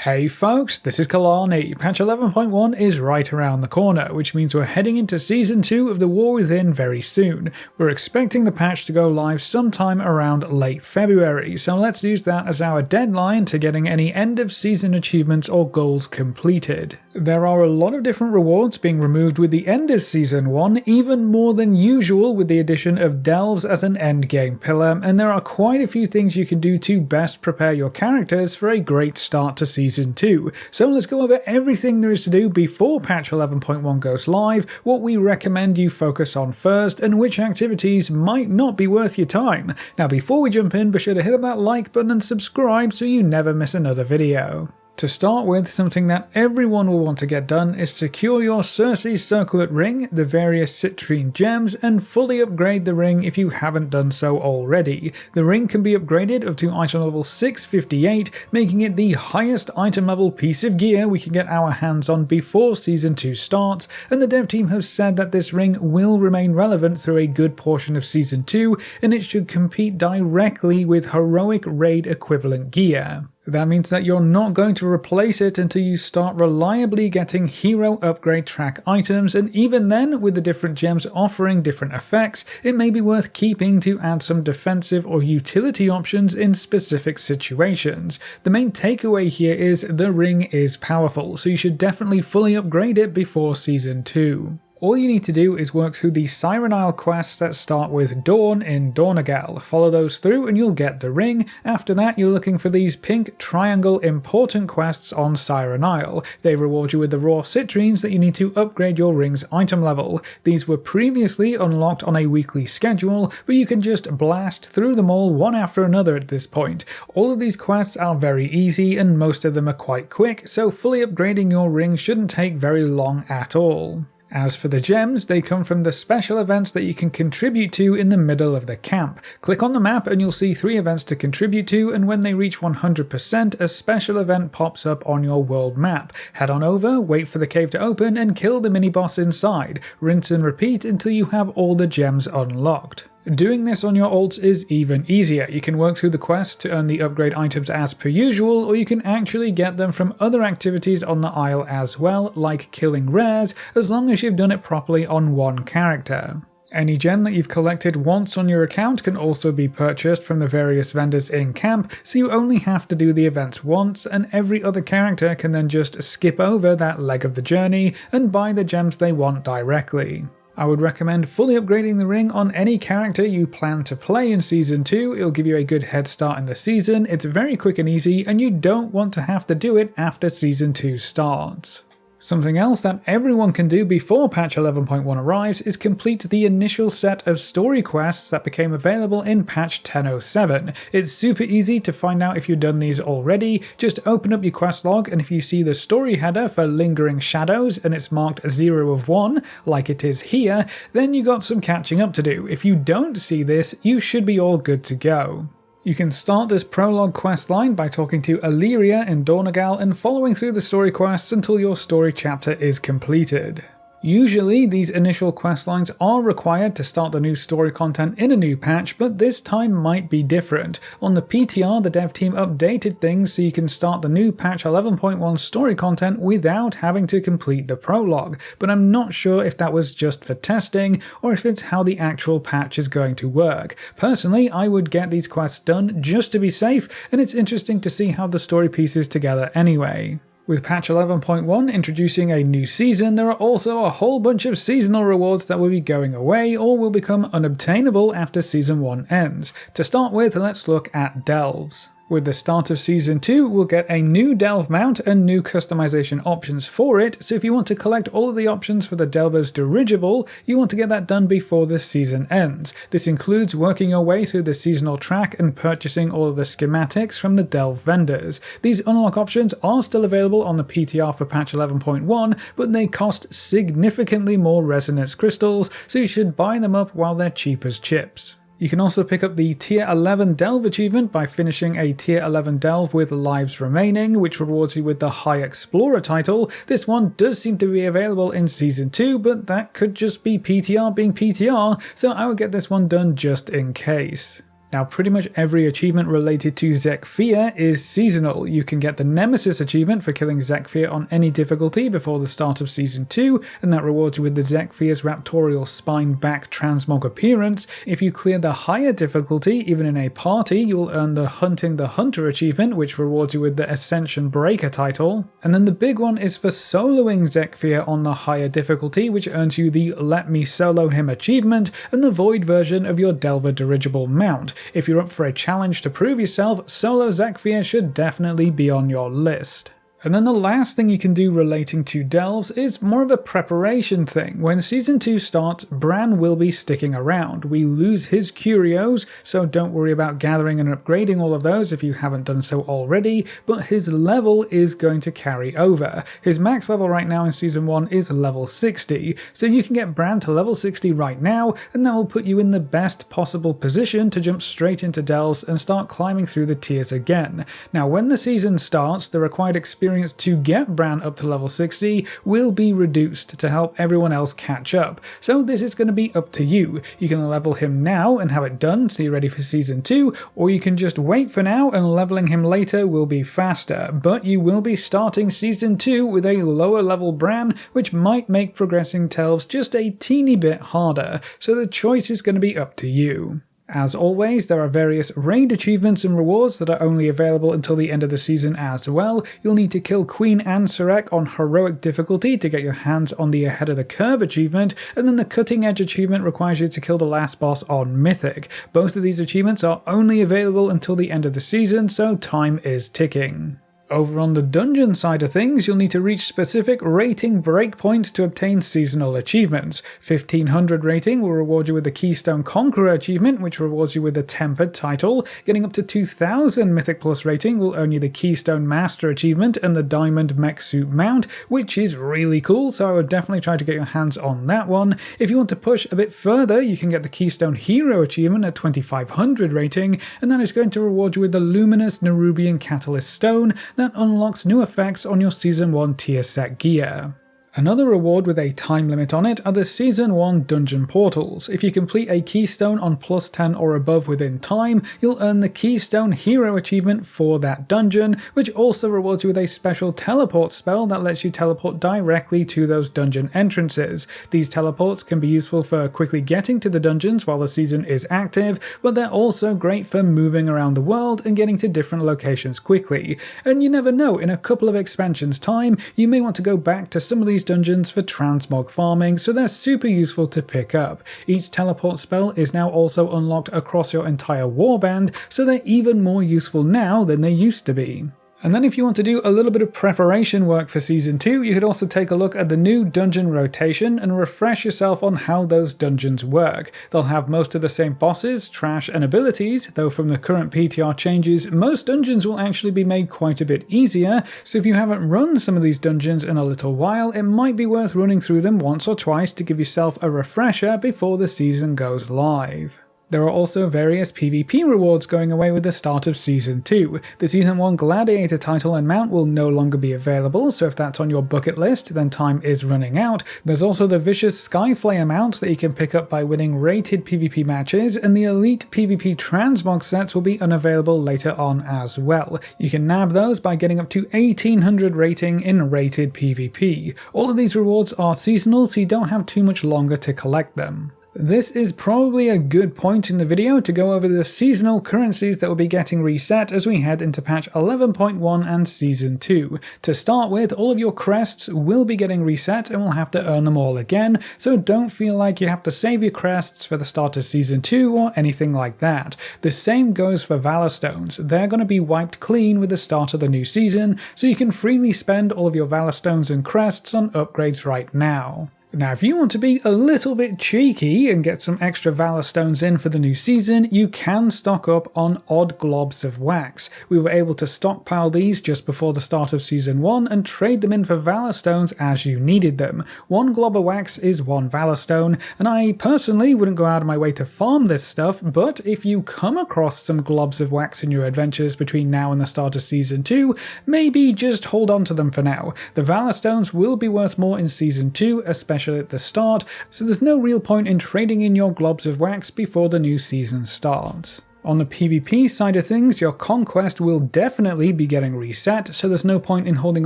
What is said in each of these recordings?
Hey folks, this is Kalani. Patch 11.1 is right around the corner, which means we're heading into Season 2 of the War Within very soon. We're expecting the patch to go live sometime around late February, so let's use that as our deadline to getting any end of season achievements or goals completed. There are a lot of different rewards being removed with the end of Season 1, even more than usual with the addition of delves as an endgame pillar, and there are quite a few things you can do to best prepare your characters for a great start to Season 2. So let's go over everything there is to do before patch 11.1 goes live, what we recommend you focus on first, and which activities might not be worth your time. Now before we jump in, be sure to hit that like button and subscribe so you never miss another video. To start with, something that everyone will want to get done is secure your Cycres Circlet ring, the various citrine gems, and fully upgrade the ring if you haven't done so already. The ring can be upgraded up to item level 658, making it the highest item level piece of gear we can get our hands on before Season 2 starts, and the dev team have said that this ring will remain relevant through a good portion of Season 2, and it should compete directly with heroic raid equivalent gear. That means that you're not going to replace it until you start reliably getting hero upgrade track items, and even then, with the different gems offering different effects, it may be worth keeping to add some defensive or utility options in specific situations. The main takeaway here is the ring is powerful, so you should definitely fully upgrade it before Season 2. All you need to do is work through the Siren Isle quests that start with Dawn in Dornagal. Follow those through and you'll get the ring. After that, you're looking for these pink triangle important quests on Siren Isle. They reward you with the raw citrines that you need to upgrade your ring's item level. These were previously unlocked on a weekly schedule, but you can just blast through them all one after another at this point. All of these quests are very easy and most of them are quite quick, so fully upgrading your ring shouldn't take very long at all. As for the gems, they come from the special events that you can contribute to in the middle of the camp. Click on the map and you'll see 3 events to contribute to, and when they reach 100%, a special event pops up on your world map. Head on over, wait for the cave to open, and kill the mini-boss inside. Rinse and repeat until you have all the gems unlocked. Doing this on your alts is even easier. You can work through the quest to earn the upgrade items as per usual, or you can actually get them from other activities on the isle as well, like killing rares, as long as you've done it properly on one character. Any gem that you've collected once on your account can also be purchased from the various vendors in camp, so you only have to do the events once, and every other character can then just skip over that leg of the journey and buy the gems they want directly. I would recommend fully upgrading the ring on any character you plan to play in Season 2, it'll give you a good head start in the season, it's very quick and easy, and you don't want to have to do it after Season 2 starts. Something else that everyone can do before patch 11.1 arrives is complete the initial set of story quests that became available in patch 10.07. It's super easy to find out if you've done these already. Just open up your quest log, and if you see the story header for Lingering Shadows and it's marked 0 of 1, like it is here, then you got some catching up to do. If you don't see this, you should be all good to go. You can start this prologue quest line by talking to Illyria in Dornagal and following through the story quests until your story chapter is completed. Usually, these initial quest lines are required to start the new story content in a new patch, but this time might be different. On the PTR, the dev team updated things so you can start the new patch 11.1 story content without having to complete the prologue, but I'm not sure if that was just for testing or if it's how the actual patch is going to work. Personally, I would get these quests done just to be safe, and it's interesting to see how the story pieces together anyway. With patch 11.1 introducing a new season, there are also a whole bunch of seasonal rewards that will be going away or will become unobtainable after Season 1 ends. To start with, let's look at delves. With the start of Season 2, we'll get a new delve mount and new customization options for it, so if you want to collect all of the options for the Delver's dirigible, you want to get that done before the season ends. This includes working your way through the seasonal track and purchasing all of the schematics from the delve vendors. These unlock options are still available on the PTR for patch 11.1, but they cost significantly more resonance crystals, so you should buy them up while they're cheap as chips. You can also pick up the Tier 11 Delve achievement by finishing a Tier 11 Delve with lives remaining, which rewards you with the High Explorer title. This one does seem to be available in Season 2, but that could just be PTR being PTR, so I would get this one done just in case. Now, pretty much every achievement related to Zekfir is seasonal. You can get the Nemesis achievement for killing Zekfir on any difficulty before the start of Season 2, and that rewards you with the Zekfir's Raptorial Spine back transmog appearance. If you clear the higher difficulty, even in a party, you'll earn the Hunting the Hunter achievement, which rewards you with the Ascension Breaker title. And then the big one is for soloing Zekfir on the higher difficulty, which earns you the Let Me Solo Him achievement and the Void version of your Delver dirigible mount. If you're up for a challenge to prove yourself, solo Zekfir should definitely be on your list. And then the last thing you can do relating to delves is more of a preparation thing. When Season 2 starts, Bran will be sticking around. We lose his curios, so don't worry about gathering and upgrading all of those if you haven't done so already, but his level is going to carry over. His max level right now in Season 1 is level 60, so you can get Bran to level 60 right now, and that will put you in the best possible position to jump straight into delves and start climbing through the tiers again. Now, when the season starts, the required experience to get Bran up to level 60 will be reduced to help everyone else catch up, so this is going to be up to you. You can level him now and have it done so you're ready for Season 2, or you can just wait for now and leveling him later will be faster, but you will be starting Season 2 with a lower level Bran, which might make progressing delves just a teeny bit harder, so the choice is going to be up to you. As always, there are various raid achievements and rewards that are only available until the end of the season as well. You'll need to kill Queen Anserek on heroic difficulty to get your hands on the Ahead of the Curve achievement, and then the Cutting Edge achievement requires you to kill the last boss on Mythic. Both of these achievements are only available until the end of the season, so time is ticking. Over on the dungeon side of things, you'll need to reach specific rating breakpoints to obtain seasonal achievements. 1500 rating will reward you with the Keystone Conqueror achievement, which rewards you with the Tempered title. Getting up to 2000 Mythic Plus rating will earn you the Keystone Master achievement and the Diamond Mech Suit mount, which is really cool, so I would definitely try to get your hands on that one. If you want to push a bit further, you can get the Keystone Hero achievement at 2500 rating, and that is going to reward you with the Luminous Nerubian Catalyst Stone that unlocks new effects on your Season 1 tier set gear. Another reward with a time limit on it are the Season 1 dungeon portals. If you complete a Keystone on plus 10 or above within time, you'll earn the Keystone Hero achievement for that dungeon, which also rewards you with a special teleport spell that lets you teleport directly to those dungeon entrances. These teleports can be useful for quickly getting to the dungeons while the season is active, but they're also great for moving around the world and getting to different locations quickly. And you never know, in a couple of expansions time, you may want to go back to some of these dungeons for transmog farming, so they're super useful to pick up. Each teleport spell is now also unlocked across your entire warband, so they're even more useful now than they used to be. And then if you want to do a little bit of preparation work for Season 2, you could also take a look at the new dungeon rotation and refresh yourself on how those dungeons work. They'll have most of the same bosses, trash and abilities, though from the current PTR changes, most dungeons will actually be made quite a bit easier, so if you haven't run some of these dungeons in a little while, it might be worth running through them once or twice to give yourself a refresher before the season goes live. There are also various PvP rewards going away with the start of Season 2. The Season 1 Gladiator title and mount will no longer be available, so if that's on your bucket list, then time is running out. There's also the Vicious Skyflayer mount that you can pick up by winning rated PvP matches, and the Elite PvP Transmog sets will be unavailable later on as well. You can nab those by getting up to 1800 rating in rated PvP. All of these rewards are seasonal, so you don't have too much longer to collect them. This is probably a good point in the video to go over the seasonal currencies that will be getting reset as we head into patch 11.1 and Season 2. To start with, all of your crests will be getting reset and we'll have to earn them all again, so don't feel like you have to save your crests for the start of Season 2 or anything like that. The same goes for Valor Stones. They're going to be wiped clean with the start of the new season, so you can freely spend all of your Valor Stones and crests on upgrades right now. Now, if you want to be a little bit cheeky and get some extra Valor Stones in for the new season, you can stock up on odd globs of wax. We were able to stockpile these just before the start of Season 1 and trade them in for Valor Stones as you needed them. One glob of wax is one Valor Stone, and I personally wouldn't go out of my way to farm this stuff, but if you come across some globs of wax in your adventures between now and the start of Season 2, maybe just hold on to them for now. The Valor Stones will be worth more in Season 2, especially at the start, so there's no real point in trading in your globs of wax before the new season starts. On the PvP side of things, your conquest will definitely be getting reset, so there's no point in holding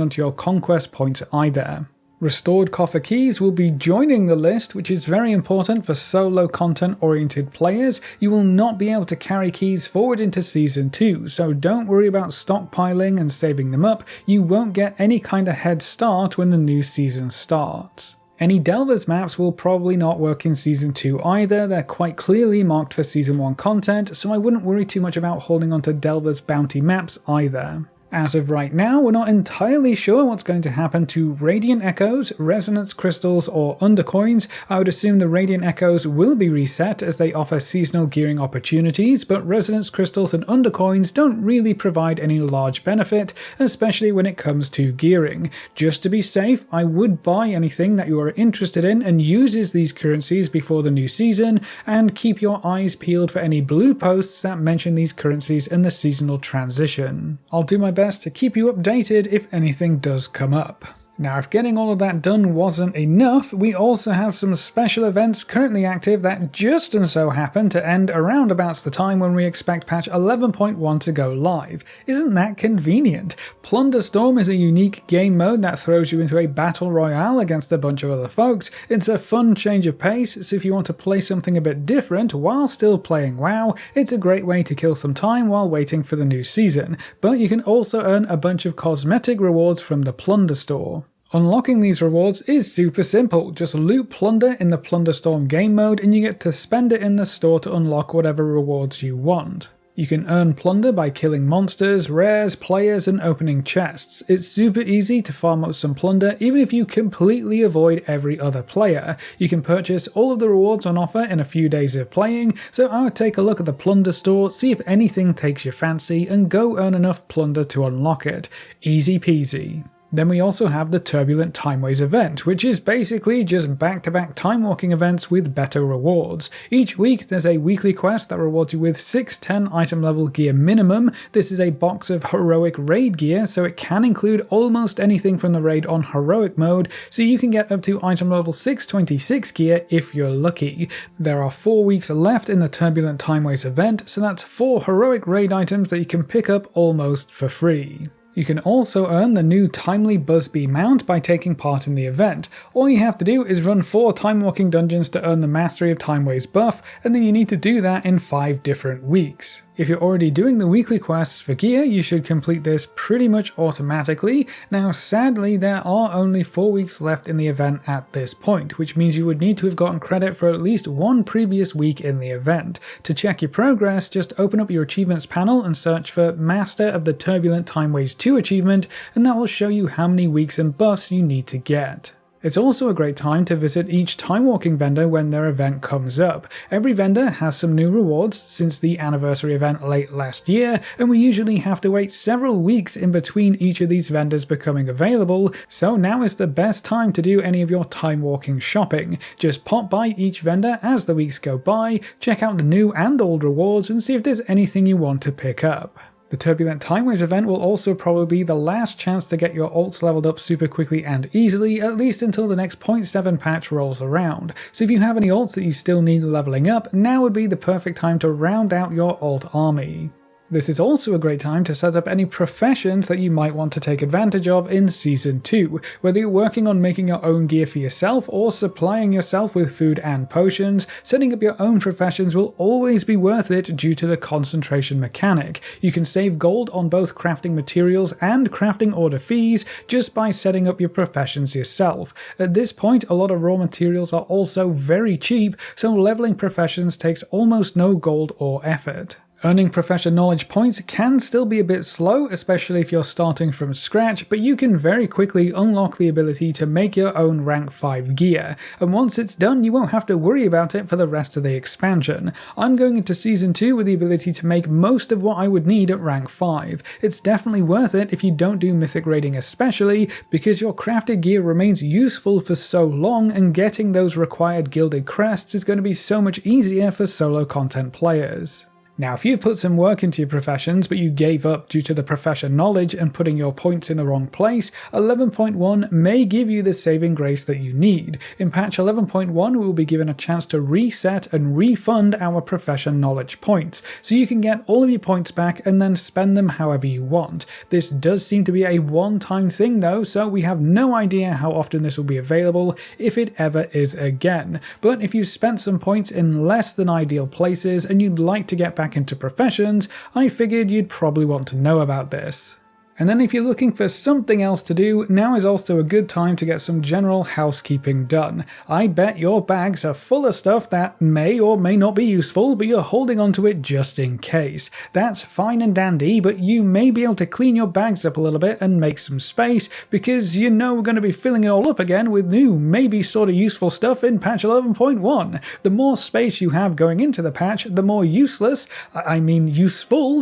onto your conquest points either. Restored coffer keys will be joining the list, which is very important for solo content oriented players. You will not be able to carry keys forward into Season 2, so don't worry about stockpiling and saving them up. You won't get any kind of head start when the new season starts. Any Delvers maps will probably not work in Season 2 either. They're quite clearly marked for Season 1 content, so I wouldn't worry too much about holding onto Delvers bounty maps either. As of right now, we're not entirely sure what's going to happen to Radiant Echoes, Resonance Crystals, or Undercoins. I would assume the Radiant Echoes will be reset as they offer seasonal gearing opportunities, but Resonance Crystals and Undercoins don't really provide any large benefit, especially when it comes to gearing. Just to be safe, I would buy anything that you are interested in and uses these currencies before the new season, and keep your eyes peeled for any blue posts that mention these currencies in the seasonal transition. I'll do my best to keep you updated if anything does come up. Now, if getting all of that done wasn't enough, we also have some special events currently active that just and so happen to end around about the time when we expect patch 11.1 to go live. Isn't that convenient? Plunderstorm is a unique game mode that throws you into a battle royale against a bunch of other folks. It's a fun change of pace, so if you want to play something a bit different while still playing WoW, it's a great way to kill some time while waiting for the new season. But you can also earn a bunch of cosmetic rewards from the Plunder store. Unlocking these rewards is super simple. Just loot plunder in the Plunderstorm game mode and you get to spend it in the store to unlock whatever rewards you want. You can earn plunder by killing monsters, rares, players, and opening chests. It's super easy to farm up some plunder even if you completely avoid every other player. You can purchase all of the rewards on offer in a few days of playing, so I would take a look at the plunder store, see if anything takes your fancy, and go earn enough plunder to unlock it. Easy peasy. Then we also have the Turbulent Timeways event, which is basically just back-to-back time-walking events with better rewards. Each week there's a weekly quest that rewards you with 6 10 item level gear minimum. This is a box of heroic raid gear, so it can include almost anything from the raid on heroic mode, so you can get up to item level 626 gear if you're lucky. There are 4 weeks left in the Turbulent Timeways event, so that's 4 heroic raid items that you can pick up almost for free. You can also earn the new Timely Buzzbee mount by taking part in the event. All you have to do is run 4 time-walking dungeons to earn the Mastery of Timeways buff, and then you need to do that in 5 different weeks. If you're already doing the weekly quests for gear, you should complete this pretty much automatically. Now sadly, there are only 4 weeks left in the event at this point, which means you would need to have gotten credit for at least 1 previous week in the event. To check your progress, just open up your achievements panel and search for Master of the Turbulent Timeways 2 achievement, and that will show you how many weeks and buffs you need to get. It's also a great time to visit each time-walking vendor when their event comes up. Every vendor has some new rewards since the anniversary event late last year, and we usually have to wait several weeks in between each of these vendors becoming available, so now is the best time to do any of your time-walking shopping. Just pop by each vendor as the weeks go by, check out the new and old rewards, and see if there's anything you want to pick up. The Turbulent Timeways event will also probably be the last chance to get your alts leveled up super quickly and easily, at least until the next 0.7 patch rolls around. So if you have any alts that you still need leveling up, now would be the perfect time to round out your alt army. This is also a great time to set up any professions that you might want to take advantage of in Season 2, whether you're working on making your own gear for yourself or supplying yourself with food and potions. Setting up your own professions will always be worth it due to the concentration mechanic. You can save gold on both crafting materials and crafting order fees just by setting up your professions yourself. At this point, a lot of raw materials are also very cheap, so leveling professions takes almost no gold or effort. Earning profession knowledge points can still be a bit slow, especially if you're starting from scratch, but you can very quickly unlock the ability to make your own rank 5 gear, and once it's done you won't have to worry about it for the rest of the expansion. I'm going into Season 2 with the ability to make most of what I would need at rank 5. It's definitely worth it if you don't do Mythic raiding especially, because your crafted gear remains useful for so long and getting those required gilded crests is going to be so much easier for solo content players. Now, if you've put some work into your professions, but you gave up due to the profession knowledge and putting your points in the wrong place, 11.1 may give you the saving grace that you need. In patch 11.1, we will be given a chance to reset and refund our profession knowledge points, so you can get all of your points back and then spend them however you want. This does seem to be a one-time thing though, so we have no idea how often this will be available, if it ever is again. But if you've spent some points in less than ideal places and you'd like to get back into professions, I figured you'd probably want to know about this. And then if you're looking for something else to do, now is also a good time to get some general housekeeping done. I bet your bags are full of stuff that may or may not be useful, but you're holding onto it just in case. That's fine and dandy, but you may be able to clean your bags up a little bit and make some space, because you know we're going to be filling it all up again with new, maybe sort of useful stuff in patch 11.1. The more space you have going into the patch, the more useful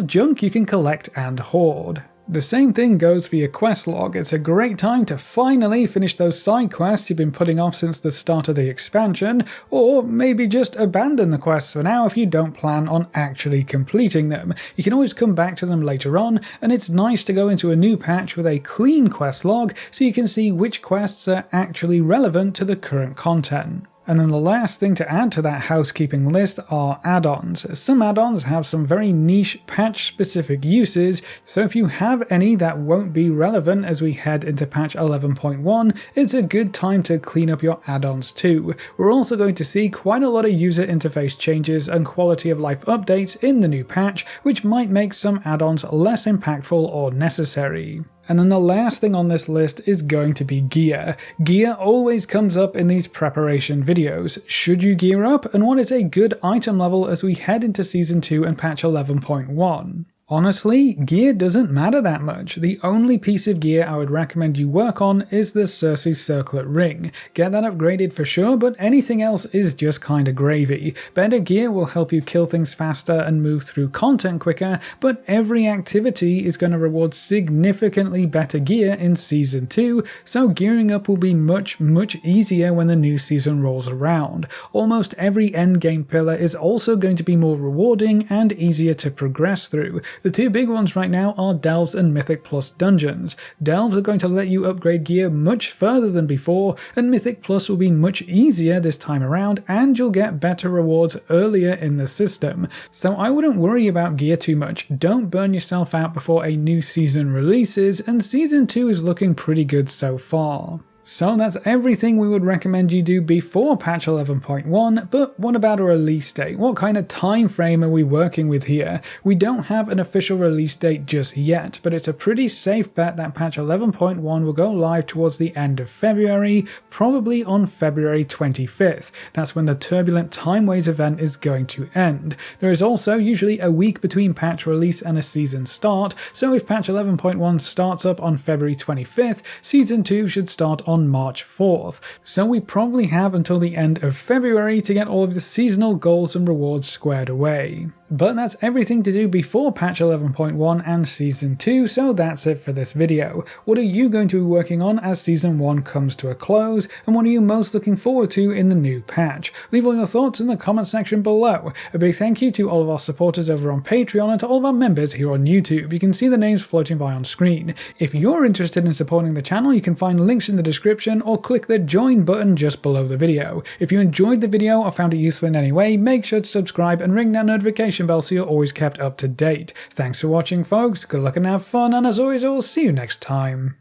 junk you can collect and hoard. The same thing goes for your quest log. It's a great time to finally finish those side quests you've been putting off since the start of the expansion, or maybe just abandon the quests for now if you don't plan on actually completing them. You can always come back to them later on, and it's nice to go into a new patch with a clean quest log so you can see which quests are actually relevant to the current content. And then the last thing to add to that housekeeping list are add-ons. Some add-ons have some very niche patch-specific uses, so if you have any that won't be relevant as we head into patch 11.1, it's a good time to clean up your add-ons too. We're also going to see quite a lot of user interface changes and quality of life updates in the new patch, which might make some add-ons less impactful or necessary. And then the last thing on this list is going to be gear. Gear always comes up in these preparation videos. Should you gear up, and what is a good item level as we head into Season 2 and patch 11.1? Honestly, gear doesn't matter that much. The only piece of gear I would recommend you work on is the Cycres Circlet ring. Get that upgraded for sure, but anything else is just kinda gravy. Better gear will help you kill things faster and move through content quicker, but every activity is going to reward significantly better gear in Season 2, so gearing up will be much easier when the new season rolls around. Almost every endgame pillar is also going to be more rewarding and easier to progress through. The two big ones right now are Delves and Mythic Plus dungeons. Delves are going to let you upgrade gear much further than before, and Mythic Plus will be much easier this time around, and you'll get better rewards earlier in the system. So I wouldn't worry about gear too much. Don't burn yourself out before a new season releases, and Season 2 is looking pretty good so far. So that's everything we would recommend you do before patch 11.1, but what about a release date? What kind of time frame are we working with here? We don't have an official release date just yet, but it's a pretty safe bet that patch 11.1 will go live towards the end of February, probably on February 25th. That's when the Turbulent Timeways event is going to end. There is also usually a week between patch release and a season start, so if patch 11.1 starts up on February 25th, Season 2 should start on March 4th, so we probably have until the end of February to get all of the seasonal goals and rewards squared away. But that's everything to do before patch 11.1 and Season 2, so that's it for this video. What are you going to be working on as Season 1 comes to a close, and what are you most looking forward to in the new patch? Leave all your thoughts in the comment section below. A big thank you to all of our supporters over on Patreon and to all of our members here on YouTube. You can see the names floating by on screen. If you're interested in supporting the channel, you can find links in the description or click the join button just below the video. If you enjoyed the video or found it useful in any way, make sure to subscribe and ring that notification bell so you're always kept up to date. Thanks for watching, folks. Good luck and have fun, and as always, I will see you next time.